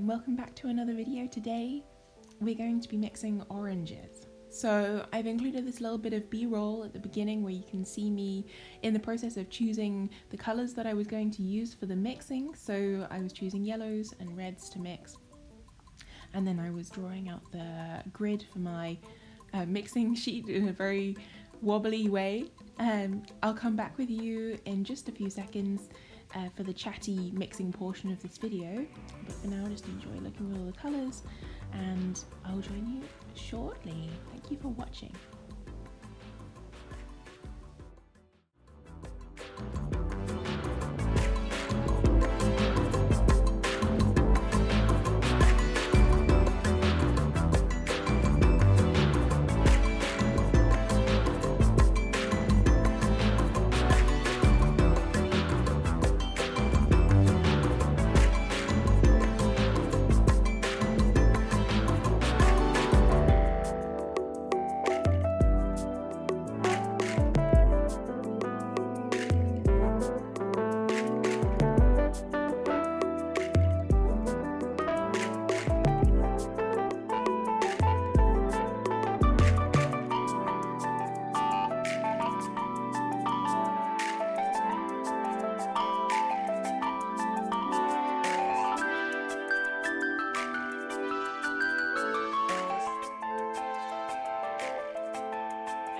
and welcome back to another video. Today we're going to be mixing oranges. So I've included this little bit of b-roll at the beginning where you can see me in the process of choosing the colours that I was going to use for the mixing. So I was choosing yellows and reds to mix, and then I was drawing out the grid for my mixing sheet in a very wobbly way. I'll come back with you in just a few seconds for the chatty mixing portion of this video, but for now just enjoy looking at all the colours and I'll join you shortly. Thank you for watching.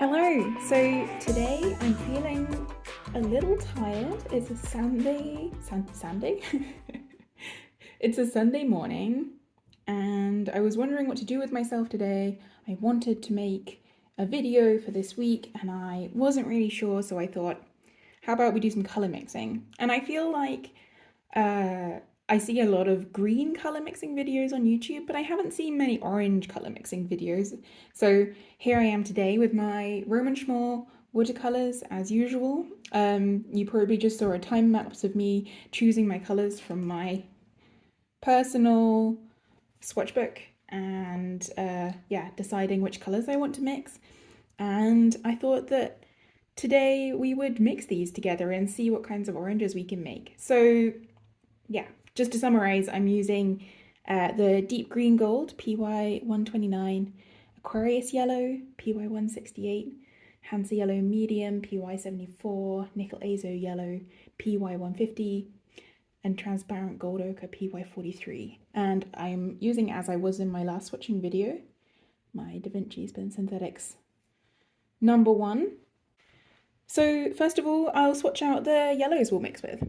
Hello, so today I'm feeling a little tired. It's a Sunday? It's a Sunday morning and I was wondering what to do with myself today. I wanted to make a video for this week and I wasn't really sure, so I thought, how about we do some color mixing? And I feel like I see a lot of green color mixing videos on YouTube, but I haven't seen many orange color mixing videos. So here I am today with my Roman Szmal watercolors as usual. You probably just saw a time lapse of me choosing my colors from my personal swatch book and deciding which colors I want to mix. And I thought that today we would mix these together and see what kinds of oranges we can make. So yeah, just to summarize, I'm using the deep green gold, PY 129, Aquarius yellow, PY 168, Hansa yellow medium, PY 74, nickel azo yellow, PY 150, and transparent gold ochre, PY 43. And I'm using, as I was in my last swatching video, my DaVinci Spin Synthetics #1. So first of all, I'll swatch out the yellows we'll mix with.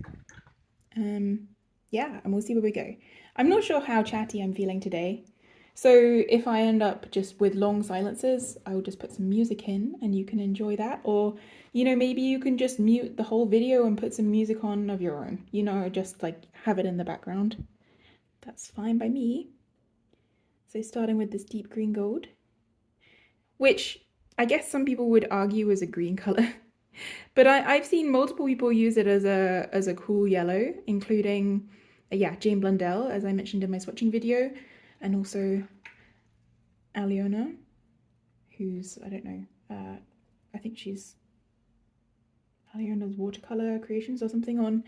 Yeah, and we'll see where we go. I'm not sure how chatty I'm feeling today, so if I end up just with long silences, I'll just put some music in and you can enjoy that, or, you know, maybe you can just mute the whole video and put some music on of your own, you know, just like have it in the background. That's fine by me. So starting with this deep green gold, which I guess some people would argue is a green color. But I've seen multiple people use it as a cool yellow, including, Jane Blundell, as I mentioned in my swatching video, and also Aliona, who's, I don't know, I think she's Aliona's Watercolour Creations or something on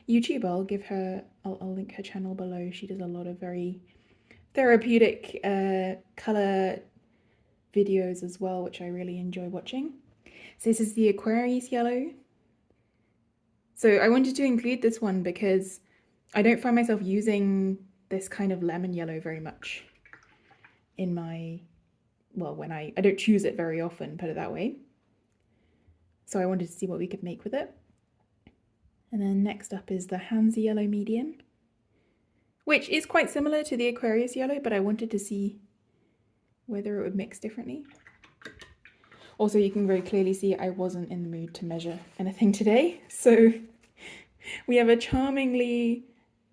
YouTube. I'll link her channel below. She does a lot of very therapeutic colour videos as well, which I really enjoy watching. So this is the Aquarius yellow. So I wanted to include this one because I don't find myself using this kind of lemon yellow very much in my, well, when I don't choose it very often, put it that way. So I wanted to see what we could make with it. And then next up is the Hansa yellow medium, which is quite similar to the Aquarius yellow, but I wanted to see whether it would mix differently. Also, you can very clearly see I wasn't in the mood to measure anything today, so we have a charmingly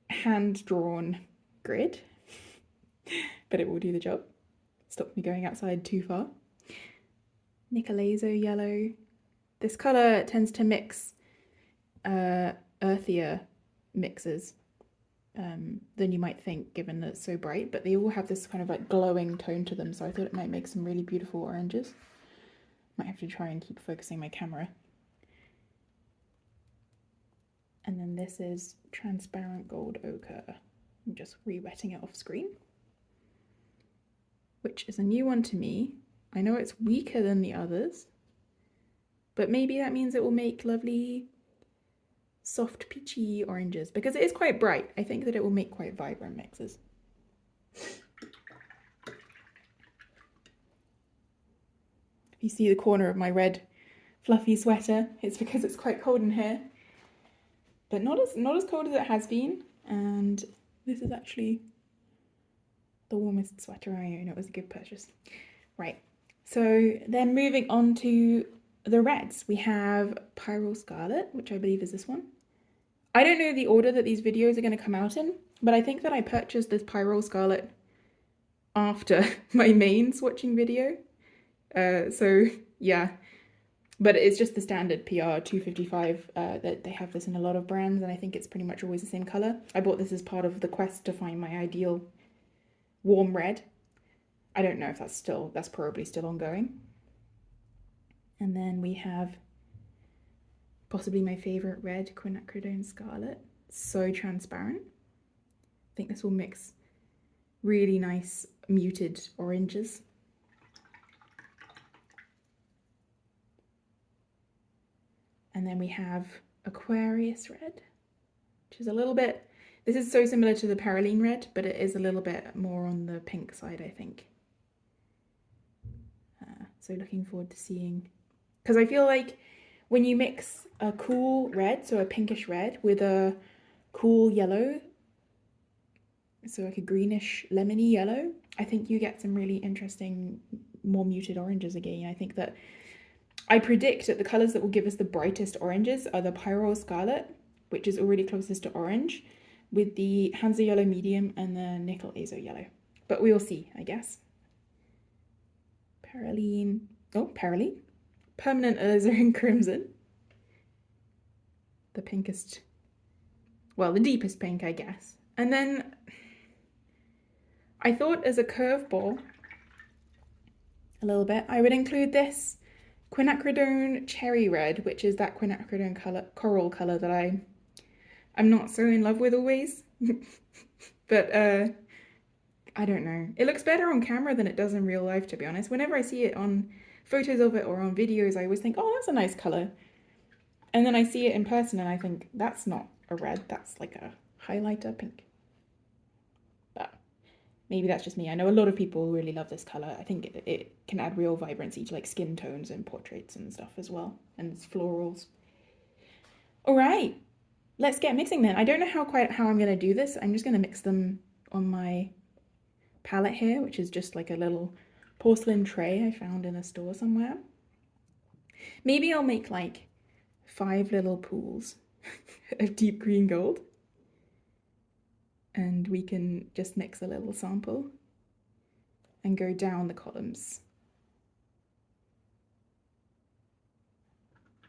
hand-drawn grid, but it will do the job. Stop me going outside too far. Nickel azo yellow. This colour tends to mix earthier mixes than you might think, given that it's so bright, but they all have this kind of like glowing tone to them, so I thought it might make some really beautiful oranges. Might have to try and keep focusing my camera. And then this is transparent gold ochre. I'm just re-wetting it off screen, which is a new one to me. I know it's weaker than the others, but maybe that means it will make lovely soft peachy oranges because it is quite bright. I think that it will make quite vibrant mixes. If you see the corner of my red fluffy sweater, it's because it's quite cold in here, but not as cold as it has been. And this is actually the warmest sweater I own. It was a good purchase. Right, so then moving on to the reds, we have Pyrrole Scarlet, which I believe is this one. I don't know the order that these videos are going to come out in, but I think that I purchased this Pyrrole Scarlet after my main swatching video. So yeah, but it's just the standard PR 255 that they have this in a lot of brands, and I think it's pretty much always the same color. I bought this as part of the quest to find my ideal warm red. I don't know if that's probably still ongoing. And then we have possibly my favorite red, Quinacridone Scarlet. So transparent. I think this will mix really nice muted oranges. And then we have Aquarius Red, which is a little bit, this is so similar to the Perylene Red, but it is a little bit more on the pink side, I think. So looking forward to seeing, because I feel like when you mix a cool red, so a pinkish red, with a cool yellow, so like a greenish lemony yellow, I think you get some really interesting, more muted oranges again. I think that I predict that the colours that will give us the brightest oranges are the Pyrrole Scarlet, which is already closest to orange, with the Hansa Yellow Medium and the Nickel Azo Yellow. But we will see, I guess. Perylene, Permanent Alizarin Crimson. The pinkest, well, the deepest pink, I guess. And then I thought as a curveball, a little bit, I would include this Quinacridone Cherry Red, which is that quinacridone color, coral color that I'm not so in love with always. But I don't know. It looks better on camera than it does in real life, to be honest. Whenever I see it on photos of it or on videos, I always think, oh, that's a nice color. And then I see it in person and I think, that's not a red, that's like a highlighter pink. But maybe that's just me. I know a lot of people really love this color. I think it can add real vibrancy to like skin tones and portraits and stuff as well, and florals. All right, let's get mixing then. I don't know how I'm gonna do this. I'm just gonna mix them on my palette here, which is just like a little porcelain tray I found in a store somewhere. Maybe I'll make like 5 little pools of deep green gold, and we can just mix a little sample and go down the columns.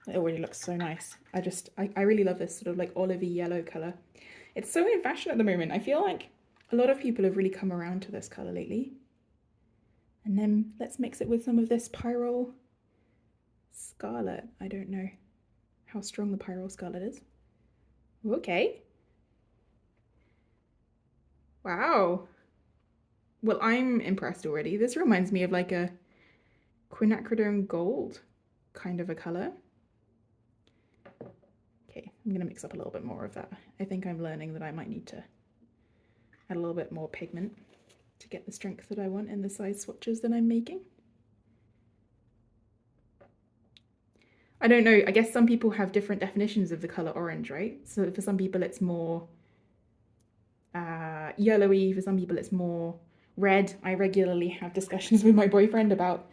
It already looks so nice. I really love this sort of like olivey yellow color. It's so in fashion at the moment. I feel like a lot of people have really come around to this color lately. And then let's mix it with some of this Pyrrole Scarlet. I don't know how strong the Pyrrole Scarlet is. Okay. Wow. Well, I'm impressed already. This reminds me of like a quinacridone gold kind of a color. Okay, I'm gonna mix up a little bit more of that. I think I'm learning that I might need to add a little bit more pigment to get the strength that I want in the size swatches that I'm making. I don't know, I guess some people have different definitions of the color orange, right? So for some people it's more yellowy, for some people it's more red. I regularly have discussions with my boyfriend about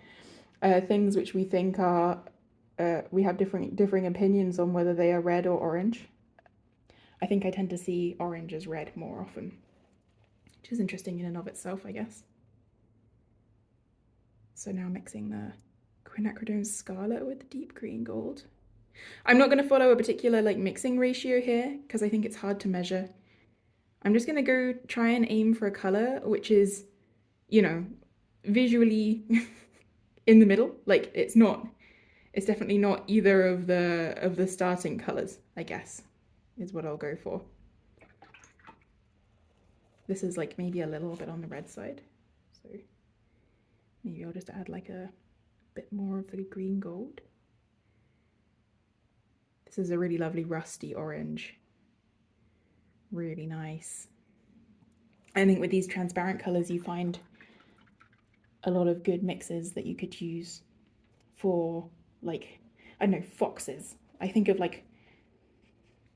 things which we think are, we have differing opinions on whether they are red or orange. I think I tend to see orange as red more often, which is interesting in and of itself, I guess. So now mixing the quinacridone Scarlet with the deep green gold. I'm not going to follow a particular like mixing ratio here because I think it's hard to measure. I'm just going to go try and aim for a color which is, you know, visually in the middle. Like it's definitely not either of the starting colors, I guess, is what I'll go for. This is like maybe a little bit on the red side. So maybe I'll just add like a bit more of the green gold. This is a really lovely rusty orange. Really nice. I think with these transparent colors you find a lot of good mixes that you could use for, like, I don't know, foxes. I think of like,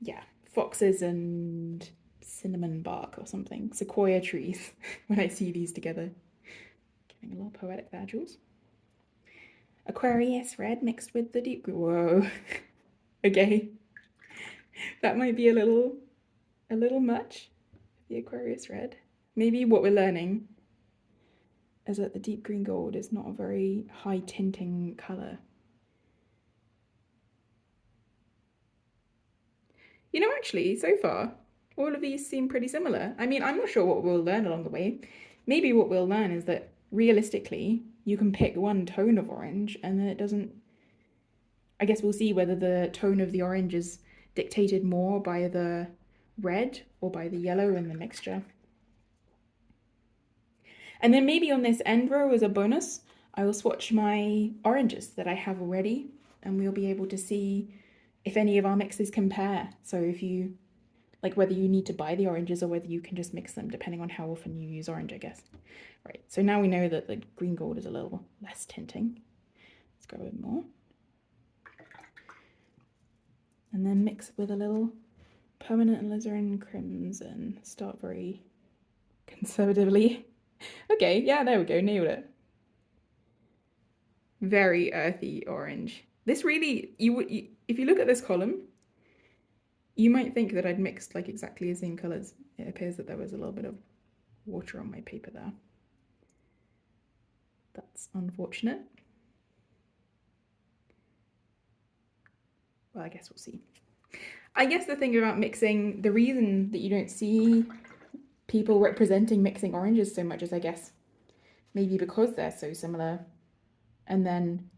yeah, foxes and cinnamon bark or something, sequoia trees, when I see these together. Getting a little poetic there, Jules. Aquarius red mixed with the deep green. Whoa. Okay. That might be a little much, the Aquarius red. Maybe what we're learning is that the deep green gold is not a very high tinting colour. You know, actually, so far, all of these seem pretty similar. I mean, I'm not sure what we'll learn along the way. Maybe what we'll learn is that realistically, you can pick one tone of orange and then it doesn't... I guess we'll see whether the tone of the orange is dictated more by the red or by the yellow in the mixture. And then maybe on this end row as a bonus, I will swatch my oranges that I have already, and we'll be able to see if any of our mixes compare. So if you, like, whether you need to buy the oranges or whether you can just mix them depending on how often you use orange, I guess. Right, so now we know that the green gold is a little less tinting. Let's go a bit more. And then mix with a little permanent alizarin crimson. Start very conservatively. Okay, yeah, there we go, nailed it. Very earthy orange. This really, if you look at this column, you might think that I'd mixed like exactly the same colours. It appears that there was a little bit of water on my paper there. That's unfortunate. Well, I guess we'll see. I guess the thing about mixing, the reason that you don't see people representing mixing oranges so much is, I guess, maybe because they're so similar, and then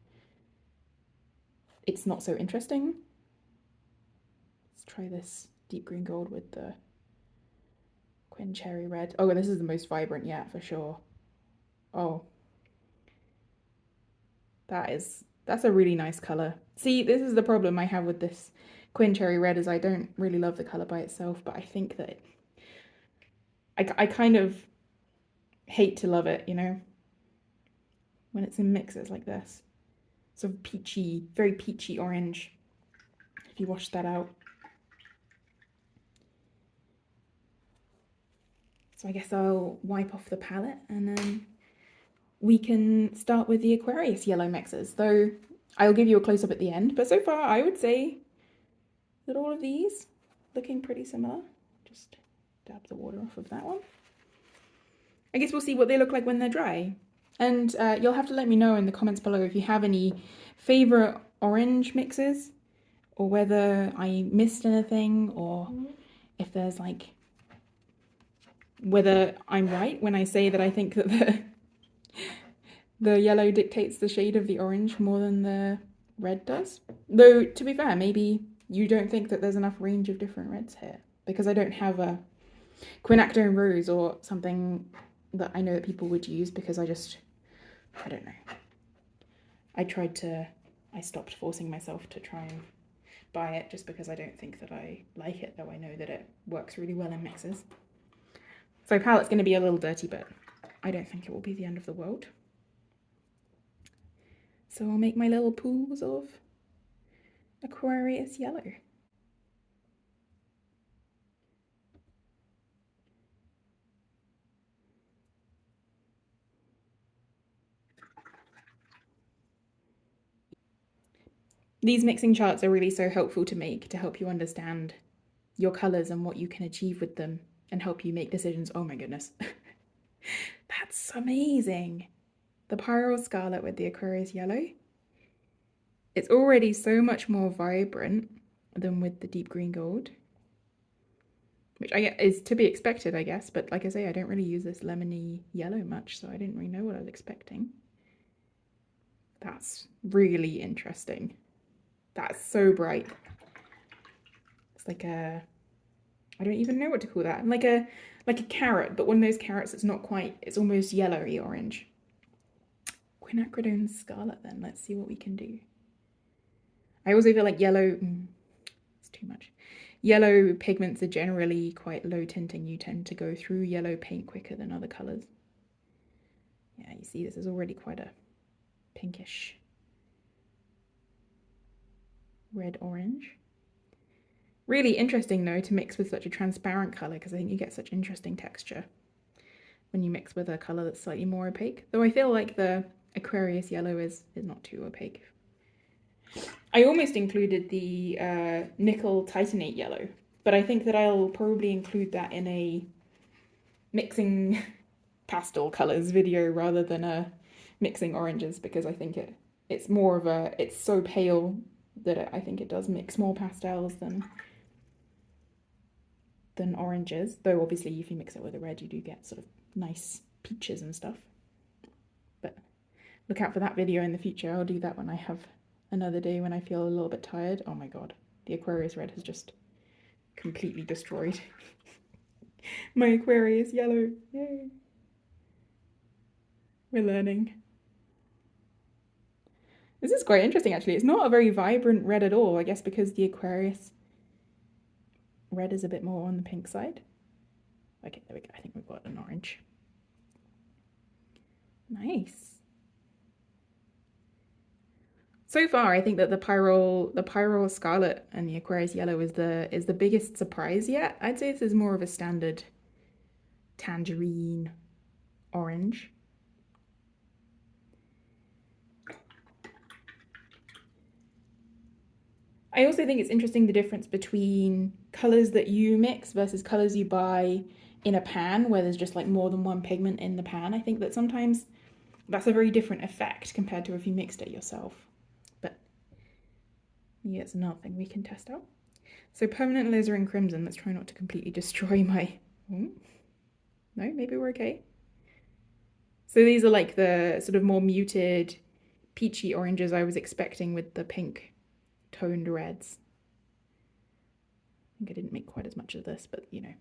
it's not so interesting. Let's try this deep green gold with the Quin cherry red. Oh, and this is the most vibrant yet, for sure. Oh, that's a really nice color. See, this is the problem I have with this Quin cherry red, is I don't really love the color by itself, but I think that I kind of hate to love it, you know, when it's in mixes like this. Sort of peachy, very peachy orange, if you wash that out. So I guess I'll wipe off the palette and then we can start with the Aquarius yellow mixes, though I'll give you a close-up at the end. But so far, I would say that all of these looking pretty similar. Just dab the water off of that one. I guess we'll see what they look like when they're dry. And you'll have to let me know in the comments below if you have any favourite orange mixes, or whether I missed anything, or if there's like, whether I'm right when I say that I think that the yellow dictates the shade of the orange more than the red does. Though, to be fair, maybe you don't think that there's enough range of different reds here, because I don't have a quinacridone rose or something that I know that people would use, because I don't know. I stopped forcing myself to try and buy it just because I don't think that I like it, though I know that it works really well in mixes. So palette's going to be a little dirty, but I don't think it will be the end of the world. So I'll make my little pools of Aquarius yellow. These mixing charts are really so helpful to make, to help you understand your colours and what you can achieve with them and help you make decisions. Oh my goodness. That's amazing. The Pyrrole Scarlet with the Aquarius yellow. It's already so much more vibrant than with the deep green gold, which is to be expected, I guess. But like I say, I don't really use this lemony yellow much, so I didn't really know what I was expecting. That's really interesting. That's so bright. It's like a I don't even know what to call that. Like a carrot, but one of those carrots that's not quite, it's almost yellowy orange. Quinacridone Scarlet then. Let's see what we can do. I also feel like yellow, it's too much. Yellow pigments are generally quite low tinting. You tend to go through yellow paint quicker than other colours. Yeah, you see this is already quite a pinkish red-orange. Really interesting though to mix with such a transparent colour, because I think you get such interesting texture when you mix with a colour that's slightly more opaque. Though I feel like the Aquarius yellow is not too opaque. I almost included the nickel titanate yellow, but I think that I'll probably include that in a mixing pastel colours video rather than a mixing oranges, because I think it's more of a, it's so pale that I think it does mix more pastels than oranges, though obviously if you mix it with a red you do get sort of nice peaches and stuff. But look out for that video in the future. I'll do that when I have another day when I feel a little bit tired. Oh my god, the Aquarius red has just completely destroyed my Aquarius yellow. Yay. We're learning. This is quite interesting actually. It's not a very vibrant red at all, I guess because the Aquarius red is a bit more on the pink side. Okay, there we go. I think we've got an orange. Nice. So far, I think that the Pyrrole Scarlet and the Aquarius Yellow is the biggest surprise yet. I'd say this is more of a standard tangerine orange. I also think it's interesting the difference between colors that you mix versus colors you buy in a pan where there's just like more than one pigment in the pan. I think that sometimes that's a very different effect compared to if you mixed it yourself. But yeah, it's another thing we can test out. So permanent alizarin crimson. Let's try not to completely destroy my... No, maybe we're okay. So these are like the sort of more muted peachy oranges I was expecting with the pink toned reds. I think I didn't make quite as much of this, but you know,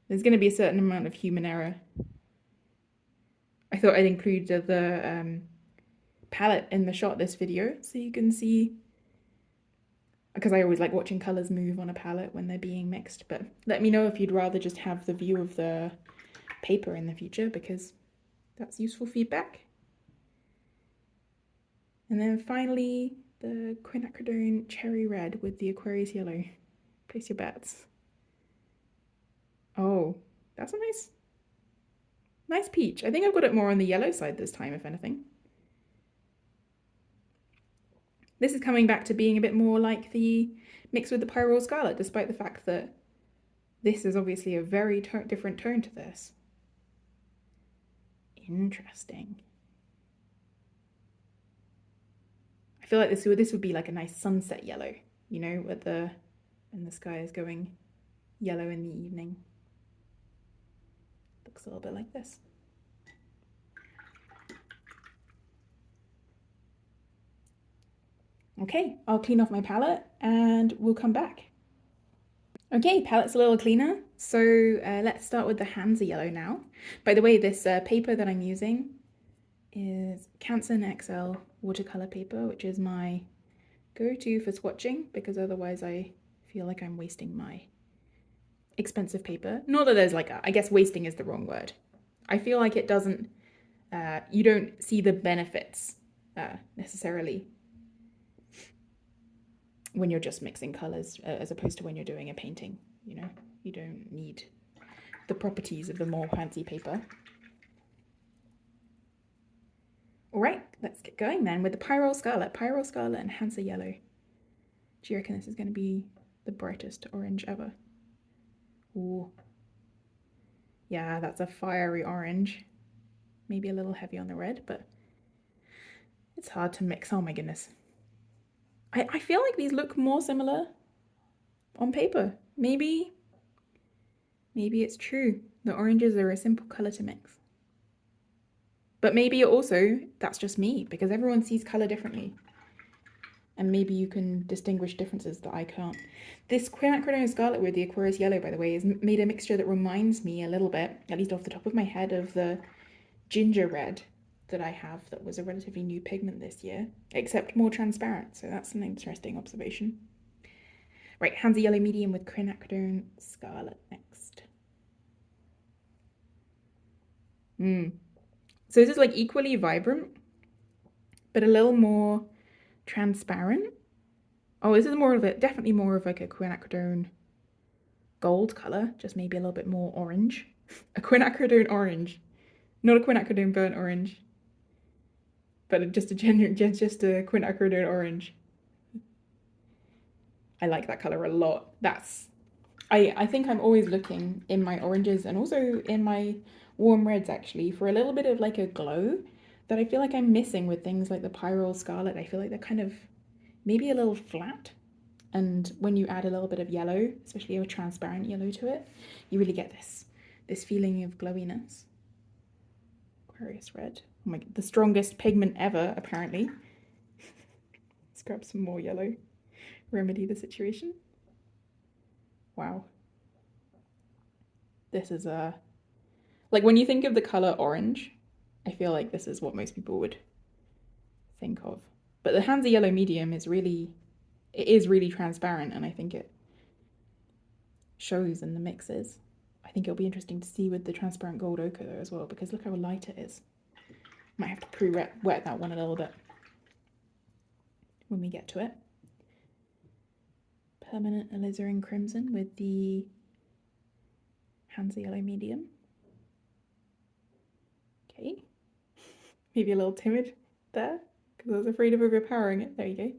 there's going to be a certain amount of human error. I thought I'd include the palette in the shot this video so you can see, because I always like watching colours move on a palette when they're being mixed, but let me know if you'd rather just have the view of the paper in the future, because that's useful feedback. And then finally, the quinacridone cherry red with the Aquarius yellow. Place your bets. Oh, that's a nice peach. I think I've got it more on the yellow side this time, if anything. This is coming back to being a bit more like the mix with the Pyrrole Scarlet, despite the fact that this is obviously a very different tone to this. Interesting. I feel like this would be like a nice sunset yellow, you know, when the sky is going yellow in the evening. Looks a little bit like this. Okay, I'll clean off my palette and we'll come back. Okay, palette's a little cleaner, so let's start with the Hansa yellow now. By the way, this paper that I'm using is Canson XL watercolour paper, which is my go-to for swatching, because otherwise I feel like I'm wasting my expensive paper. Not that there's like I guess wasting is the wrong word. I feel like it doesn't, you don't see the benefits necessarily when you're just mixing colours as opposed to when you're doing a painting, you know. You don't need the properties of the more fancy paper. All right, let's get going then with the Pyrrole Scarlet and Hansa Yellow. Do you reckon this is going to be the brightest orange ever? Ooh. Yeah, that's a fiery orange. Maybe a little heavy on the red, but it's hard to mix. Oh my goodness. I feel like these look more similar on paper. Maybe it's true. The oranges are a simple colour to mix. But maybe also that's just me, because everyone sees colour differently. and maybe you can distinguish differences that I can't. This quinacridone scarlet with the Aquarius yellow, by the way, is made a mixture that reminds me a little bit, at least off the top of my head, of the ginger red that I have that was a relatively new pigment this year, except more transparent, so that's an interesting observation. Right, Hansa Yellow Medium with quinacridone scarlet next. So this is like equally vibrant, but a little more transparent. Oh, this is more of a, definitely more of like a quinacridone gold color, just maybe a little bit more orange. A quinacridone orange, not a quinacridone burnt orange, but just a quinacridone orange. I like that color a lot. I think I'm always looking in my oranges and also in my warm reds actually for a little bit of like a glow that I feel like I'm missing with things like the Pyrrole Scarlet. I feel like they're kind of maybe a little flat, and when you add a little bit of yellow, especially a transparent yellow to it, you really get this feeling of glowiness. Aquarius red. Oh my god, the strongest pigment ever apparently. Let's grab some more yellow. Remedy the situation. Wow. This is a like when you think of the color orange, I feel like this is what most people would think of. But the Hansa Yellow Medium is really transparent, and I think it shows in the mixes. I think it'll be interesting to see with the transparent gold ochre though as well, because look how light it is. Might have to pre-wet that one a little bit when we get to it. Permanent alizarin crimson with the Hansa Yellow Medium. Okay. Maybe a little timid there, because I was afraid of overpowering it. There you go.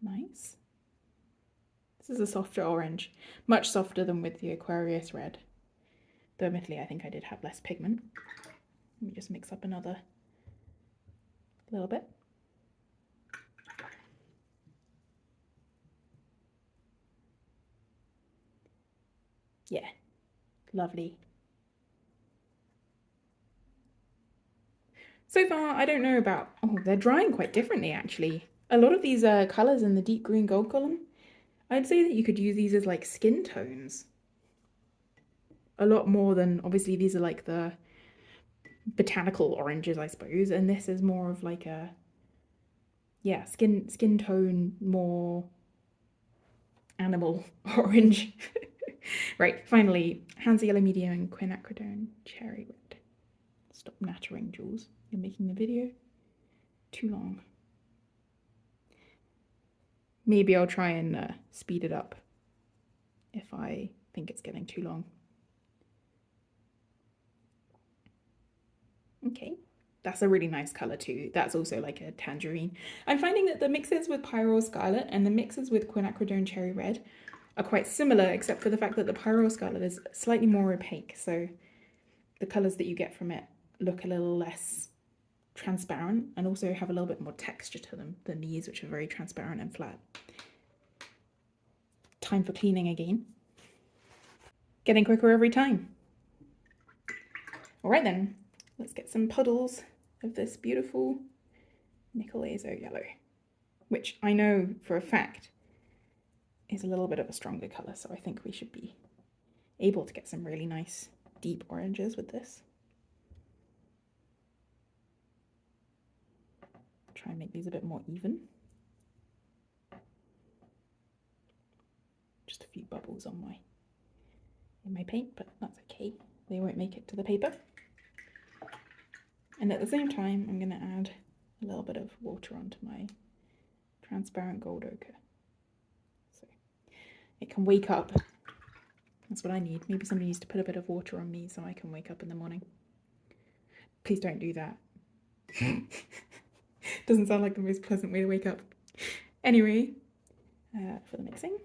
Nice. This is a softer orange, much softer than with the Aquarius red. Though admittedly, I think I did have less pigment. Let me just mix up another little bit. Yeah, lovely. So far, I don't know about, oh, they're drying quite differently actually. A lot of these colours in the deep green gold column, I'd say that you could use these as like skin tones. A lot more than, obviously these are like the botanical oranges, I suppose, and this is more of like a, yeah, skin tone, more animal orange. Right, finally, Hansa Yellow Medium and quinacridone cherry red. Stop nattering, Jules. You're making the video too long. Maybe I'll try and speed it up if I think it's getting too long. Okay, that's a really nice color too. That's also like a tangerine. I'm finding that the mixes with Pyrrole Scarlet and the mixes with quinacridone cherry red are quite similar, except for the fact that the Pyrrole Scarlet is slightly more opaque, so the colors that you get from it look a little less transparent and also have a little bit more texture to them than these, which are very transparent and flat. Time for cleaning again. Getting quicker every time. All right then, let's get some puddles of this beautiful nickel azo yellow, which I know for a fact is a little bit of a stronger color, so I think we should be able to get some really nice deep oranges with this. Try and make these a bit more even. Just a few bubbles on in my paint, but that's okay. They won't make it to the paper. And at the same time, I'm going to add a little bit of water onto my transparent gold ochre, so it can wake up. That's what I need. Maybe somebody needs to put a bit of water on me so I can wake up in the morning. Please don't do that. Doesn't sound like the most pleasant way to wake up. Anyway, for the mixing,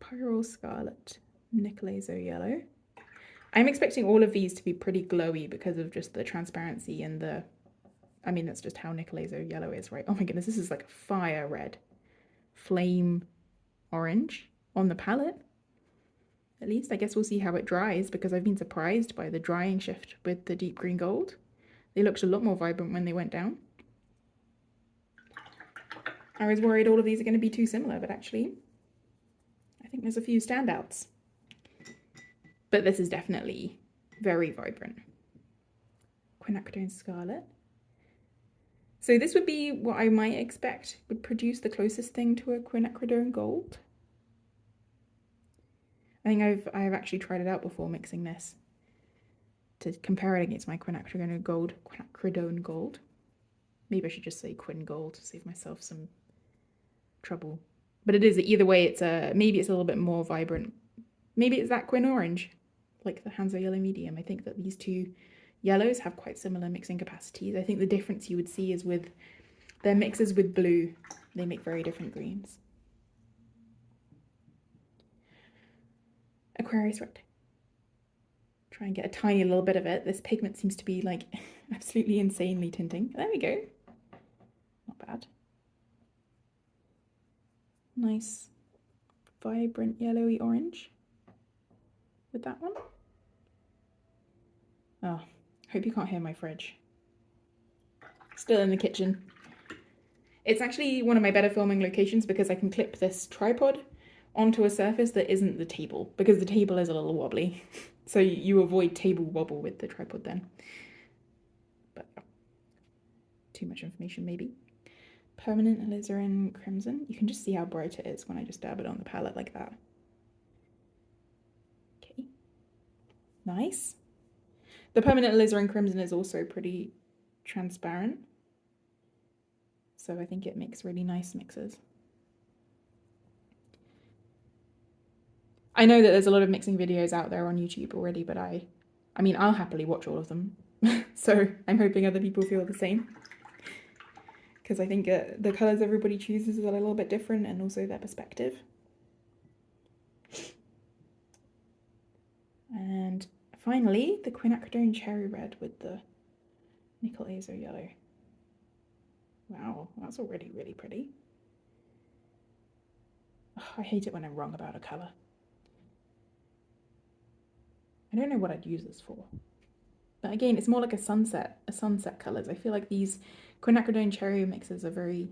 Pyrrole Scarlet, nickel azo yellow. I'm expecting all of these to be pretty glowy because of just the transparency and the, I mean, that's just how nickel azo yellow is, right? Oh my goodness, this is like a fire red, flame orange on the palette. At least I guess we'll see how it dries, because I've been surprised by the drying shift with the deep green gold. They looked a lot more vibrant when they went down. I was worried all of these are going to be too similar, but actually, I think there's a few standouts. But this is definitely very vibrant. Quinacridone Scarlet. So this would be what I might expect would produce the closest thing to a quinacridone gold. I think I've actually tried it out before, mixing this to compare it against my quinacridone gold. Maybe I should just say quin gold to save myself some trouble. But it is, either way, it's maybe it's a little bit more vibrant. Maybe it's that quin orange, like the Hanso Yellow Medium. I think that these two yellows have quite similar mixing capacities. I think the difference you would see is with their mixes with blue. They make very different greens. Aquarius Red. Try and get a tiny little bit of it. This pigment seems to be like absolutely insanely tinting. There we go. Not bad. Nice vibrant yellowy orange with that one. Oh, hope you can't hear my fridge. Still in the kitchen. It's actually one of my better filming locations because I can clip this tripod onto a surface that isn't the table, because the table is a little wobbly. So you avoid table wobble with the tripod then. But too much information maybe. Permanent alizarin crimson. You can just see how bright it is when I just dab it on the palette like that. Okay, nice. The permanent alizarin crimson is also pretty transparent, so I think it makes really nice mixes. I know that there's a lot of mixing videos out there on YouTube already, but I mean, I'll happily watch all of them. So I'm hoping other people feel the same, because I think the colours everybody chooses are a little bit different, and also their perspective. And finally, the quinacridone cherry red with the nickel azo yellow. Wow, that's already really pretty. Oh, I hate it when I'm wrong about a colour. I don't know what I'd use this for. But again, it's more like a sunset colours. I feel like these quinacridone cherry mixes are very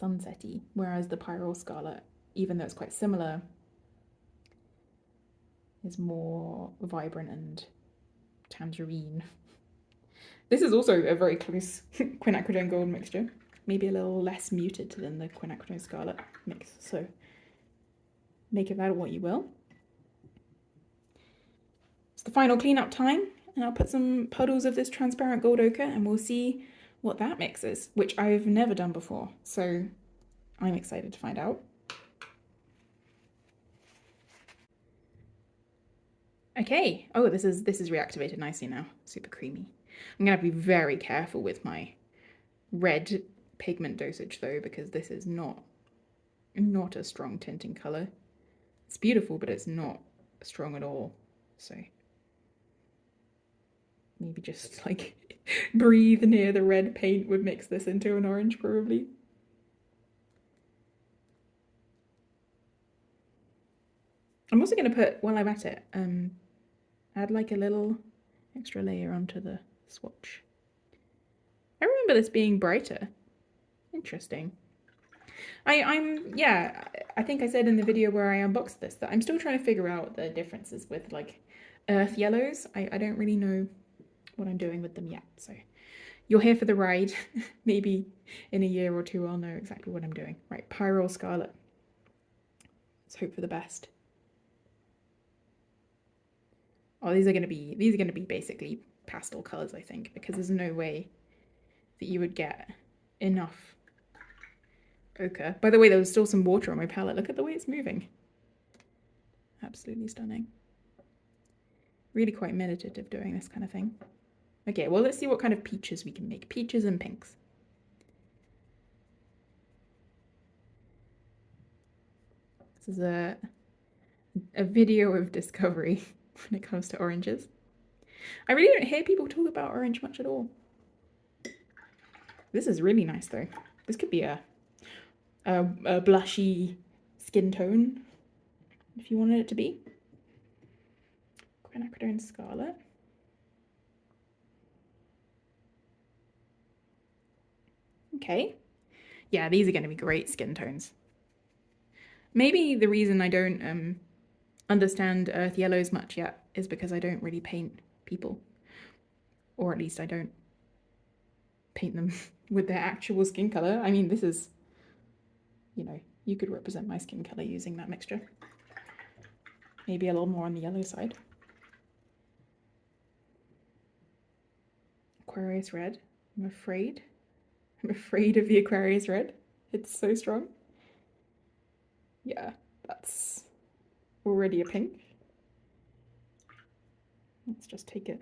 sunsetty, whereas the Pyrrole Scarlet, even though it's quite similar, is more vibrant and tangerine. This is also a very close quinacridone gold mixture, maybe a little less muted than the quinacridone Scarlet mix, so make of that what you will. It's the final cleanup time, and I'll put some puddles of this transparent gold ochre and we'll see what that mix is, which I've never done before, so I'm excited to find out. Okay, oh, this is reactivated nicely now, super creamy. I'm gonna have to be very careful with my red pigment dosage though, because this is not a strong tinting color. It's beautiful, but it's not strong at all, so maybe just like breathe near the red paint would mix this into an orange probably. I'm also going to put, while I'm at it, add like a little extra layer onto the swatch. I remember this being brighter. Interesting. Yeah, I think I said in the video where I unboxed this that I'm still trying to figure out the differences with like earth yellows. I don't really know what I'm doing with them yet, so you're here for the ride. Maybe in a year or two I'll know exactly what I'm doing. Right, Pyrrole Scarlet. Let's hope for the best. Oh, these are gonna be basically pastel colors, I think, because there's no way that you would get enough ochre. By the way, there was still some water on my palette. Look at the way it's moving. Absolutely stunning. Really quite meditative doing this kind of thing. Okay, well, let's see what kind of peaches we can make. Peaches and pinks. This is a video of discovery when it comes to oranges. I really don't hear people talk about orange much at all. This is really nice though. This could be a blushy skin tone if you wanted it to be. Quinacridone Scarlet. Okay, Yeah, these are going to be great skin tones. Maybe the reason I don't understand earth yellows much yet is because I don't really paint people. Or at least I don't paint them with their actual skin color. I mean, this is, you know, you could represent my skin color using that mixture. Maybe a little more on the yellow side. Aquarius red. I'm afraid. I'm afraid of the Aquarius red. It's so strong. Yeah, that's already a pink. Let's just take it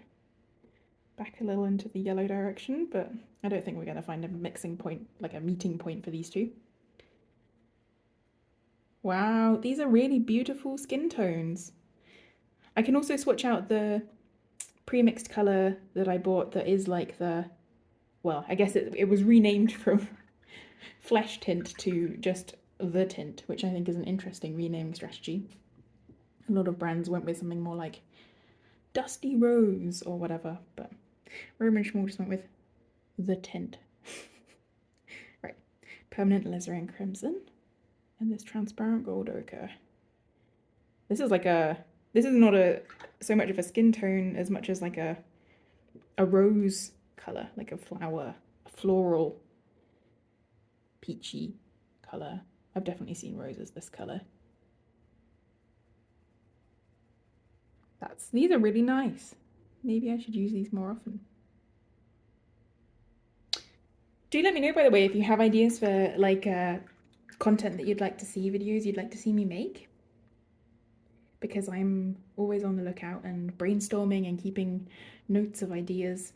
back a little into the yellow direction, but I don't think we're going to find a mixing point, like a meeting point for these two. Wow, these are really beautiful skin tones. I can also switch out the pre-mixed color that I bought that is like the, well, I guess it was renamed from flesh tint to just the tint, which I think is an interesting renaming strategy. A lot of brands went with something more like Dusty Rose or whatever, but Roman Szmal just went with the tint. Right, permanent alizarin crimson and this transparent gold ochre. This is like this is not so much of a skin tone as much as like a rose color, like a flower, a floral, peachy color. I've definitely seen roses this color. These are really nice. Maybe I should use these more often. Do let me know, by the way, if you have ideas for like content that you'd like to see, videos you'd like to see me make, because I'm always on the lookout and brainstorming and keeping notes of ideas.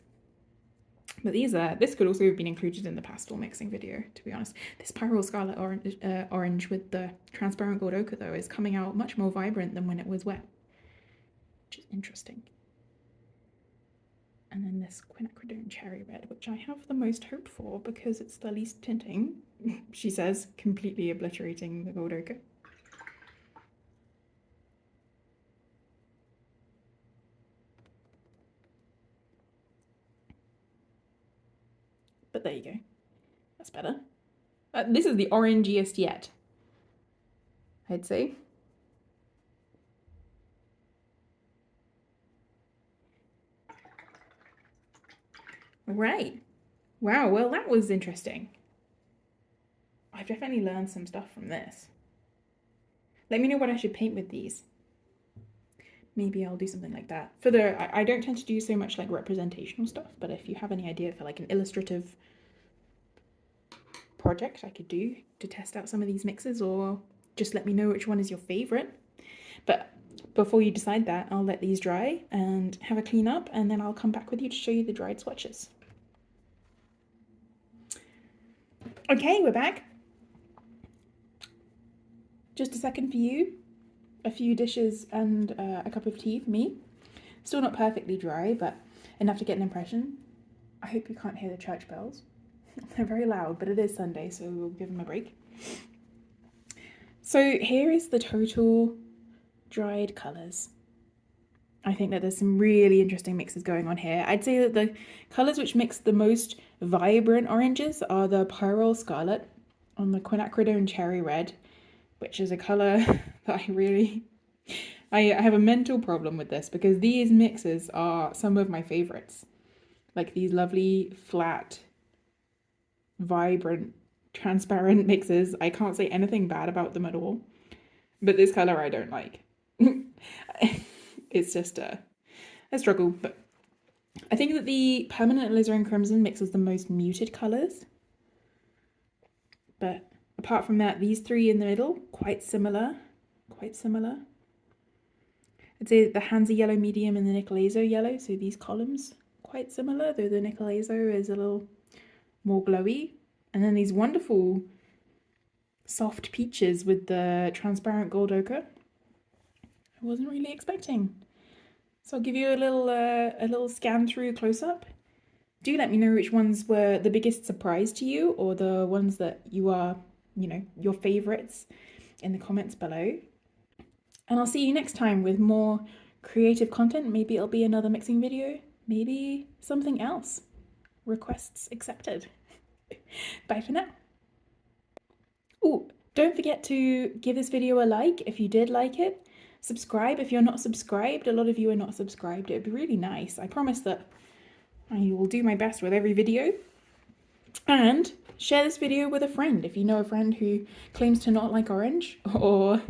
But this could also have been included in the pastel mixing video, to be honest. This Pyrrole Scarlet orange with the transparent gold ochre, though, is coming out much more vibrant than when it was wet, which is interesting. And then this quinacridone cherry red, which I have the most hope for because it's the least tinting, she says, completely obliterating the gold ochre. But there you go. That's better. This is the orangiest yet, I'd say. Right. Wow, well, that was interesting. I've definitely learned some stuff from this. Let me know what I should paint with these. Maybe I'll do something like that. I don't tend to do so much like representational stuff, but if you have any idea for like an illustrative project I could do to test out some of these mixes, or just let me know which one is your favorite. But before you decide that, I'll let these dry and have a clean up, and then I'll come back with you to show you the dried swatches. Okay, we're back. Just a second for you. A few dishes and a cup of tea for me. Still not perfectly dry, but enough to get an impression. I hope you can't hear the church bells. They're very loud, but it is Sunday, so we'll give them a break. So here is the total dried colours. I think that there's some really interesting mixes going on here. I'd say that the colours which mix the most vibrant oranges are the Pyrrole Scarlet and the quinacridone cherry red, which is a colour that I have a mental problem with this because these mixes are some of my favourites. Like these lovely, flat, vibrant, transparent mixes. I can't say anything bad about them at all. But this colour I don't like. It's just a struggle. But I think that the permanent alizarin crimson mixes the most muted colours. But apart from that, these three in the middle, quite similar. I'd say the Hansa yellow medium and the Nickel Azo yellow, so these columns, quite similar, though the Nickel Azo is a little more glowy. And then these wonderful soft peaches with the transparent gold ochre. I wasn't really expecting. So I'll give you a little scan through close up. Do let me know which ones were the biggest surprise to you, or the ones that you are, your favorites in the comments below. And I'll see you next time with more creative content. Maybe it'll be another mixing video, maybe something else. Requests accepted. Bye for now. Oh, don't forget to give this video a like if you did like it. Subscribe if you're not subscribed. A lot of you are not subscribed. It would be really nice. I promise that I will do my best with every video. And share this video with a friend if you know a friend who claims to not like orange or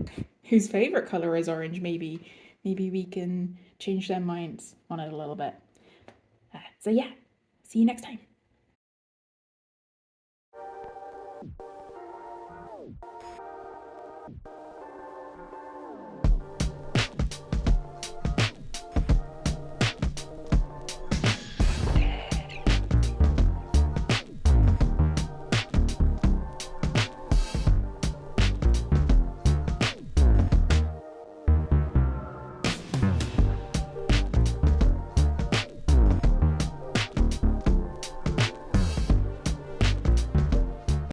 whose favorite color is orange. Maybe we can change their minds on it a little bit. So yeah, see you next time.